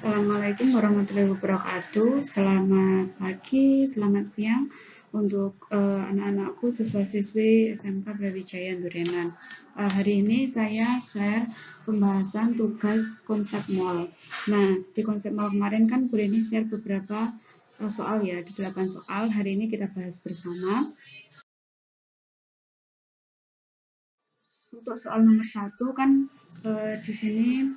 Assalamualaikum warahmatullahi wabarakatuh. Selamat pagi, selamat siang untuk anak-anakku siswa-siswi SMK Brawijaya Durenan. Hari ini saya share pembahasan tugas konsep mall. Nah, di konsep mall kemarin kan Bu Rini share beberapa soal ya, di 8 soal. Hari ini kita bahas bersama. Untuk soal nomor 1 kan di sini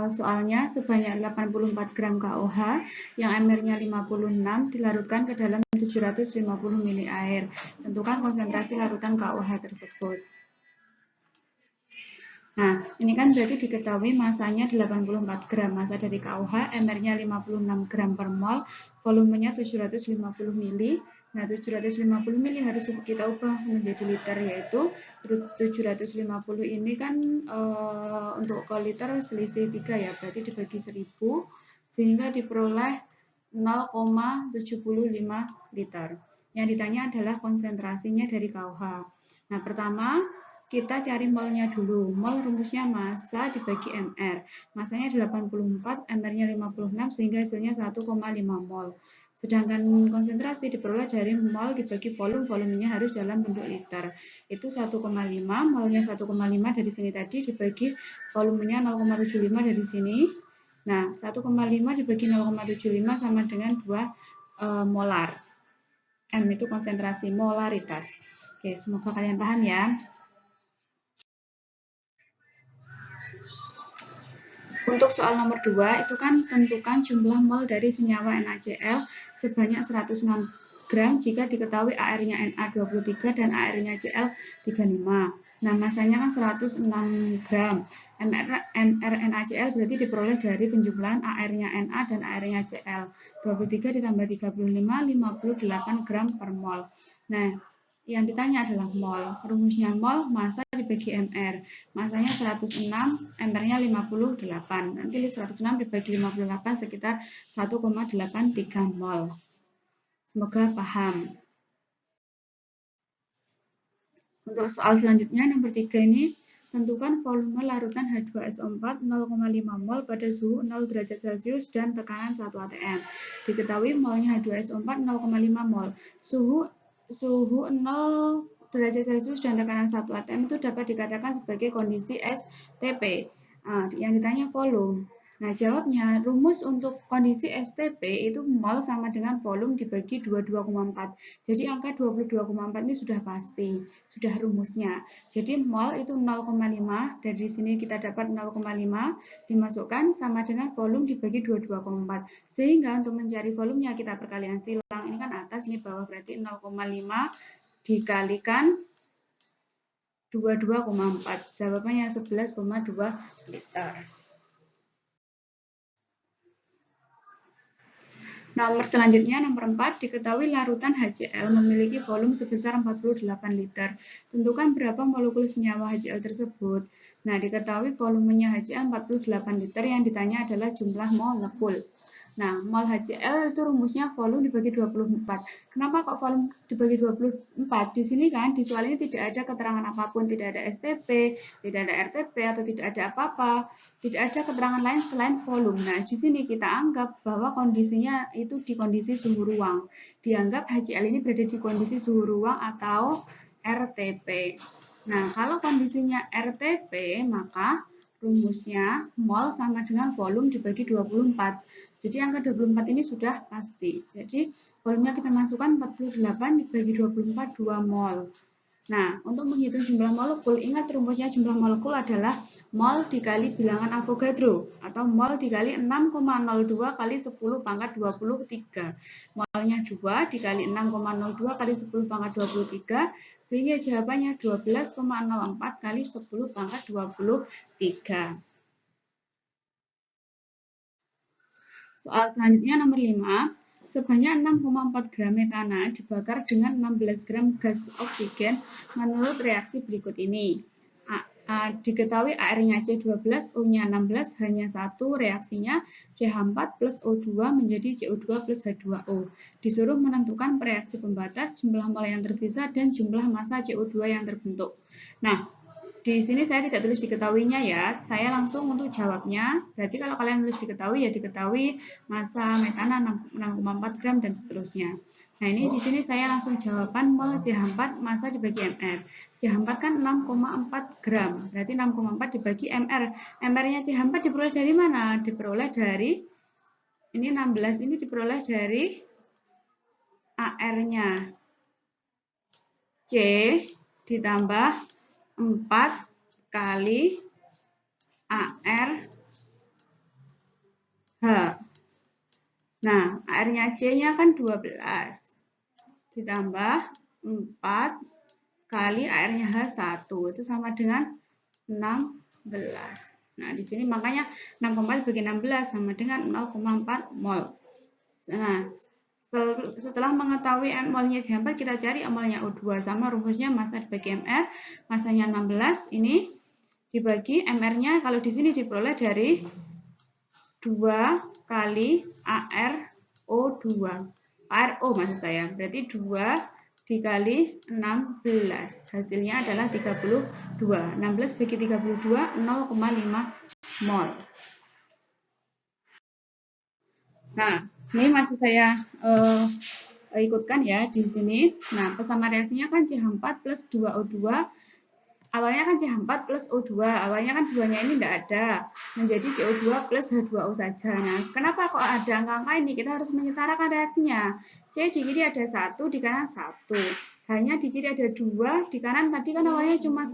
soalnya sebanyak 84 gram KOH yang MR-nya 56 dilarutkan ke dalam 750 ml air. Tentukan konsentrasi larutan KOH tersebut. Nah, ini kan berarti diketahui masanya 84 gram. Masa dari KOH, MR-nya 56 gram per mol, volumenya 750 ml. Nah, 750 ml harus kita ubah menjadi liter, yaitu 750 ini kan untuk ke liter selisih 3 ya, berarti dibagi 1000, sehingga diperoleh 0,75 liter. Yang ditanya adalah konsentrasinya dari KOH. Nah, pertama, kita cari molnya dulu. Mol rumusnya massa dibagi MR. Massanya 84, MR-nya 56, sehingga hasilnya 1,5 mol. Sedangkan konsentrasi diperoleh dari mol dibagi volume, volumenya harus dalam bentuk liter. Itu 1,5, molnya 1,5 dari sini tadi dibagi volumenya 0,75 dari sini. Nah, 1,5 dibagi 0,75 sama dengan 2 molar. M itu konsentrasi molaritas. Oke, semoga kalian paham ya. Untuk soal nomor 2, itu kan tentukan jumlah mol dari senyawa NaCl sebanyak 106 gram jika diketahui AR-nya Na23 dan AR-nya Cl 35. Nah, masanya kan 106 gram. MR NaCl berarti diperoleh dari penjumlahan AR-nya Na dan AR-nya Cl. 23 ditambah 35, 58 gram per mol. Nah, yang ditanya adalah mol. Rumusnya mol, massa dibagi MR. Massanya 106, MR-nya 58. Nanti 106 dibagi 58 sekitar 1,83 mol. Semoga paham. Untuk soal selanjutnya, nomor 3 ini, tentukan volume larutan H2SO4 0,5 mol pada suhu 0 derajat Celcius dan tekanan 1 atm. Diketahui molnya H2SO4 0,5 mol. Suhu 0 derajat Celcius dan tekanan 1 atm itu dapat dikatakan sebagai kondisi STP. Yang ditanya volume. Nah, jawabnya, rumus untuk kondisi STP itu mol sama dengan volume dibagi 22,4. Jadi angka 22,4 ini sudah pasti, sudah rumusnya. Jadi mol itu 0,5, dari sini kita dapat 0,5, dimasukkan sama dengan volume dibagi 22,4. Sehingga untuk mencari volumenya kita perkalian silang, ini kan atas, ini bawah, berarti 0,5 dikalikan 22,4. Jawabannya 11,2 liter. Nomor selanjutnya, nomor 4, diketahui larutan HCl memiliki volume sebesar 48 liter. Tentukan berapa molekul senyawa HCl tersebut. Nah, diketahui volumenya HCl 48 liter, yang ditanya adalah jumlah molekul. Nah, mol HCl itu rumusnya volume dibagi 24. Kenapa kok volume dibagi 24? Di sini kan, di soal ini tidak ada keterangan apapun, tidak ada STP, tidak ada RTP, atau tidak ada apa-apa. Tidak ada keterangan lain selain volume. Nah, di sini kita anggap bahwa kondisinya itu di kondisi suhu ruang. Dianggap HCl ini berada di kondisi suhu ruang atau RTP. Nah, kalau kondisinya RTP, maka rumusnya mol sama dengan volume dibagi 24. Jadi angka 24 ini sudah pasti. Jadi volumenya kita masukkan 48 dibagi 24, 2 mol. Nah, untuk menghitung jumlah molekul, ingat rumusnya jumlah molekul adalah mol dikali bilangan Avogadro, atau mol dikali 6,02 kali 10 pangkat 23. Molnya 2 dikali 6,02 kali 10 pangkat 23, sehingga jawabannya 12,04 kali 10 pangkat 23. Soal selanjutnya nomor 5. Sebanyak 6,4 gram metana dibakar dengan 16 gram gas oksigen menurut reaksi berikut ini. Diketahui AR-nya C12, O-nya 16, hanya satu reaksinya CH4 plus O2 menjadi CO2 plus H2O. Disuruh menentukan reaksi pembatas, jumlah mol yang tersisa, dan jumlah massa CO2 yang terbentuk. Nah, di sini saya tidak tulis diketahuinya ya, saya langsung untuk jawabnya. Berarti kalau kalian tulis diketahui ya diketahui massa metana 6,4 gram dan seterusnya. Nah ini di sini saya langsung jawaban mol CH4 massa dibagi mr. CH4 kan 6,4 gram, berarti 6,4 dibagi mr. Mr-nya CH4 diperoleh dari mana? Diperoleh dari ini 16 ini diperoleh dari AR-nya C ditambah 4 kali AR H. Nah, AR-nya C-nya kan 12 ditambah 4 kali AR-nya H1 itu sama dengan 16. Nah, di sini makanya 6,4 bagi 16 sama dengan 0,4 mol. Nah, setelah mengetahui molnya CH4 kita cari molnya O2 sama rumusnya massa dibagi mr, massanya 16 ini dibagi mr-nya kalau di sini diperoleh dari 2 kali ARO2. ARO maksud saya. Berarti 2 dikali 16. Hasilnya adalah 32. 16 bagi 32 0,5 mol. Nah, ini masih saya ikutkan ya di sini. Nah, persamaan reaksinya kan CH4 plus 2O2. Awalnya kan CH4 plus O2. Awalnya kan duanya ini tidak ada. Menjadi CO2 plus H2O saja. Nah, kenapa kok ada angka-angka ini? Kita harus menyetarakan reaksinya. C di kiri ada 1, di kanan 1. Hanya di kiri ada 2, di kanan tadi kan awalnya cuma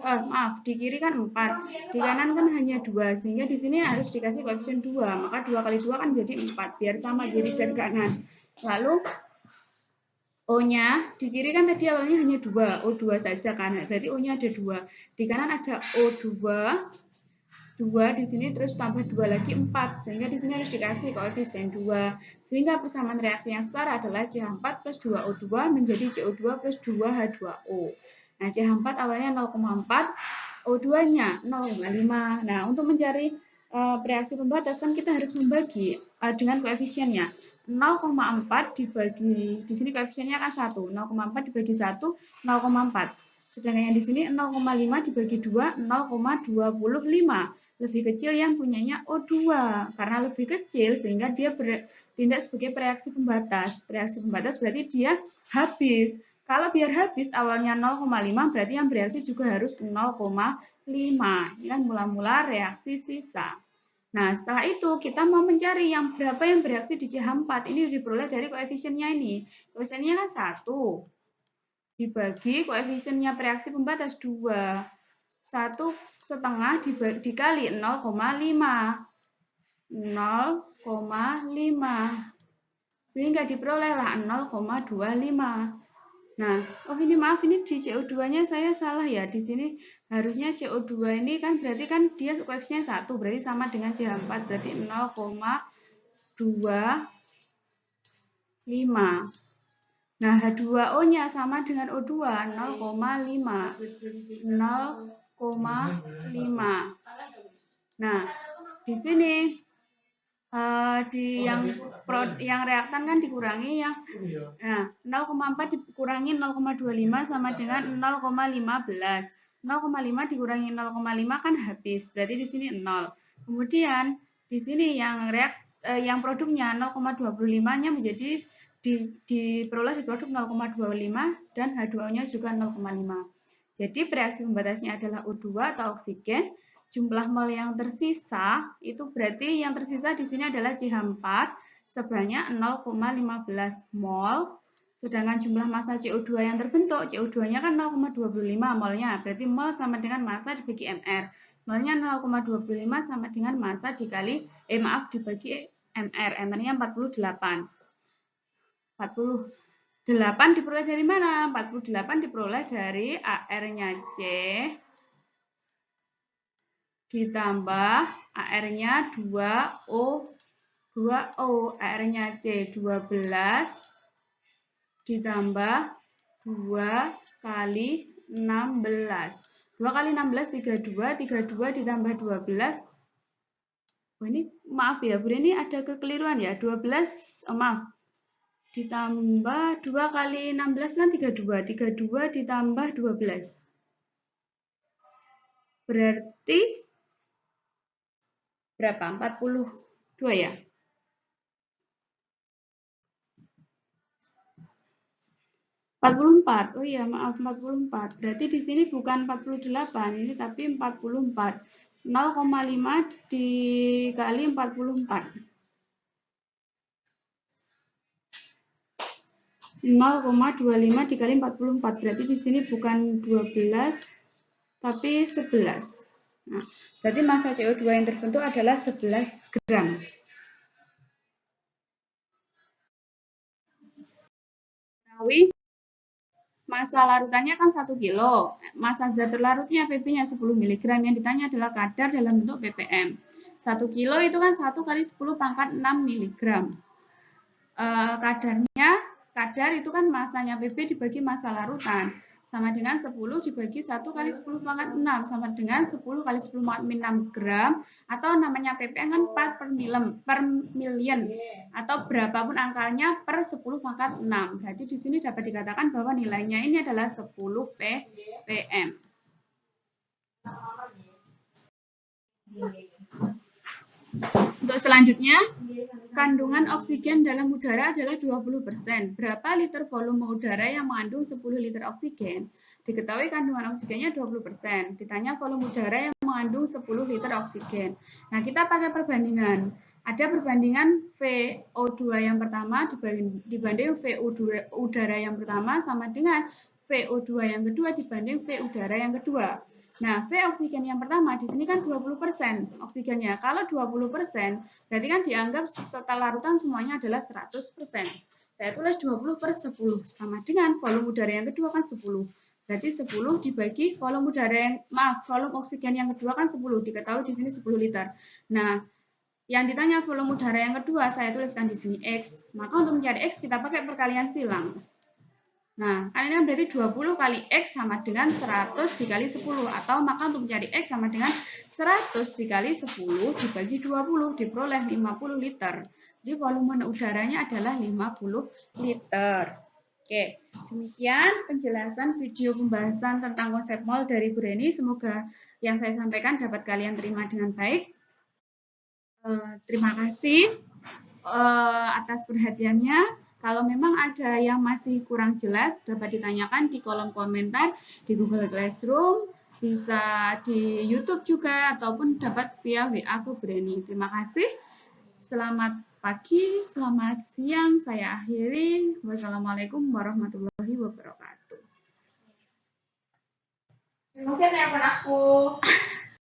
maaf, di kiri kan 4, di kanan kan hanya 2, sehingga di sini harus dikasih koefisien 2, maka 2 kali 2 kan jadi 4, biar sama kiri dan kanan. Lalu O-nya, di kiri kan tadi awalnya hanya 2, O2 saja kan, berarti O-nya ada 2, di kanan ada O2, 2 di sini terus tambah 2 lagi 4, sehingga di sini harus dikasih koefisien 2, sehingga persamaan reaksi yang setara adalah CH4 plus 2O2 menjadi CO2 plus 2H2O. Nah, CH4 awalnya 0,4, O2-nya 0,5. Nah, untuk mencari reaksi pembatas kan kita harus membagi dengan koefisiennya. 0,4 dibagi, di sini koefisiennya kan 1, 0,4 dibagi 1, 0,4. Sedangkan yang di sini 0,5 dibagi 2, 0,25. Lebih kecil yang punyanya O2. Karena lebih kecil sehingga dia bertindak sebagai reaksi pembatas. Reaksi pembatas berarti dia habis. Kalau biar habis awalnya 0,5 berarti yang bereaksi juga harus 0,5. Ini kan mula-mula reaksi sisa. Nah, setelah itu kita mau mencari yang berapa yang bereaksi di CH4. Ini diperoleh dari koefisiennya ini. Koefisiennya kan 1. Dibagi koefisiennya reaksi pembatas 2. 1,5 dikali 0,5. 0,5. Sehingga diperolehlah 0,25. Nah, ini maaf, ini di CO2-nya saya salah ya. Di sini harusnya CO2 ini kan berarti kan dia koefisiennya 1, berarti sama dengan CH4, berarti 0,25. Nah, H2O-nya sama dengan O2, 0,5. 0,5. Nah, di sini di yang reaktan kan dikurangi yang 0,4 dikurangi 0,25 sama dengan 0,15. 0,5 dikurangi 0,5 kan habis, berarti di sini 0. Kemudian di sini yang produknya 0,25-nya menjadi diperoleh di produk 0,25 dan H2O-nya juga 0,5. Jadi reaksi pembatasnya adalah O2 atau oksigen. Jumlah mol yang tersisa itu berarti yang tersisa di sini adalah CH4 sebanyak 0,15 mol. Sedangkan jumlah massa CO2 yang terbentuk, CO2-nya kan 0,25 molnya, berarti mol sama dengan massa dibagi mr. Molnya 0,25 sama dengan massa dibagi mr. mr-nya 48. 48 diperoleh dari mana? 48 diperoleh dari AR-nya C ditambah AR-nya 2O, AR-nya C 12 ditambah 2 kali 16. 2 kali 16 32, 32 ditambah 12. Oh, ini maaf ya, Bun, ini ada kekeliruan ya. 12, maaf. Ditambah 2 kali 16 kan 32, 32 ditambah 12. Berarti berapa? 42 ya? 44. Oh iya, maaf 44. Berarti di sini bukan 48 ini tapi 44. 0,5 dikali 44. 0,25 dikali 44. Berarti di sini bukan 12 tapi 11. Nah, berarti massa CO2 yang terbentuk adalah 11 gram. Massa larutannya kan 1 kilo. Massa zat terlarutnya Pb-nya 10 mg. Yang ditanya adalah kadar dalam bentuk ppm. 1 kilo itu kan 1 kali 10 pangkat 6 mg. Kadar itu kan masanya Pb dibagi massa larutan. Sama dengan 10 dibagi 1 kali 10 pangkat 6. Sama dengan 10 kali 10 pangkat 6 gram. Atau namanya ppm kan part per million. Atau berapapun angkanya per 10 pangkat 6. Berarti di sini dapat dikatakan bahwa nilainya ini adalah 10 ppm. Untuk selanjutnya, kandungan oksigen dalam udara adalah 20%. Berapa liter volume udara yang mengandung 10 liter oksigen? Diketahui kandungan oksigennya 20%. Ditanya volume udara yang mengandung 10 liter oksigen. Nah, kita pakai perbandingan. Ada perbandingan VO2 yang pertama dibanding VO udara yang pertama sama dengan VO2 yang kedua dibanding V udara yang kedua. Nah, V oksigen yang pertama di sini kan 20% oksigennya. Kalau 20%, berarti kan dianggap total larutan semuanya adalah 100%. Saya tulis 20 per 10 sama dengan volume udara yang kedua kan 10. Berarti 10 dibagi volume volume oksigen yang kedua kan 10. Diketahui di sini 10 liter. Nah, yang ditanya volume udara yang kedua saya tuliskan di sini X. Maka untuk mencari X kita pakai perkalian silang. Nah, kan ini berarti 20 kali X sama dengan 100 dikali 10. Atau maka untuk mencari X sama dengan 100 dikali 10 dibagi 20. Diperoleh 50 liter. Jadi volume udaranya adalah 50 liter. Oke, demikian penjelasan video pembahasan tentang konsep mol dari Bu Reni. Semoga yang saya sampaikan dapat kalian terima dengan baik. Terima kasih atas perhatiannya. Kalau memang ada yang masih kurang jelas, dapat ditanyakan di kolom komentar di Google Classroom, bisa di YouTube juga, ataupun dapat via WA ke Breni. Terima kasih. Selamat pagi, selamat siang. Saya akhiri. Wassalamualaikum warahmatullahi wabarakatuh. Mungkin yang aku